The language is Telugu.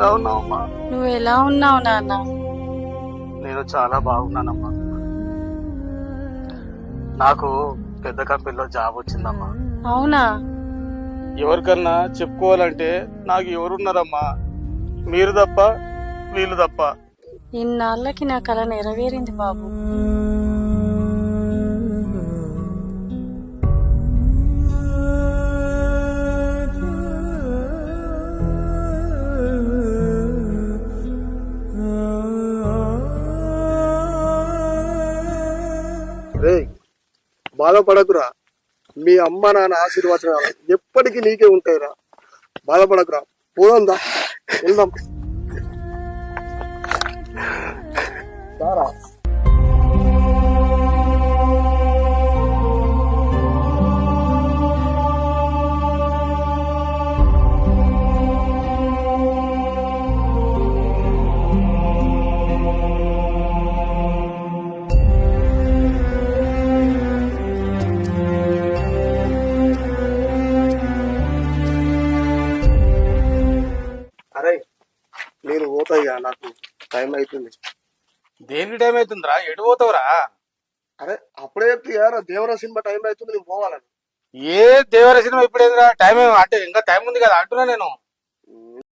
ఎలా ఉన్నావమ్మా? నువ్వు ఎలా ఉన్నావు నాన్న? నేను చాలా బాగున్నానమ్మా. నాకు పెద్ద కంపెనీలో జాబ్ వచ్చిందమ్మా. అవునా? ఎవరికన్నా చెప్పుకోవాలంటే నాకు ఎవరున్నారమ్మా? మీరు తప్ప, వీళ్ళు తప్ప. ఇన్నాళ్ళకి నా కల నెరవేరింది బాబు. రే, బాధపడకురా. మీ అమ్మ నాన్న ఆశీర్వచనాలు ఎప్పటికీ నీకే ఉంటాయిరా. బాధపడకురా. పోదాందా, వెళ్దాం. సారా అరే, నేను పోతాయిగా, నాకు టైం అవుతుంది. దేనికి టైం అవుతుందిరా? ఎటు పోతావురా? అరే, అప్పుడే చెప్తే దేవరా సినిమా టైం అవుతుంది, నేను పోవాలని. ఏ దేవర సినిమా ఇప్పుడేందిరా? టైం అంటే ఇంకా టైం ఉంది కదా అంటున్నా నేను.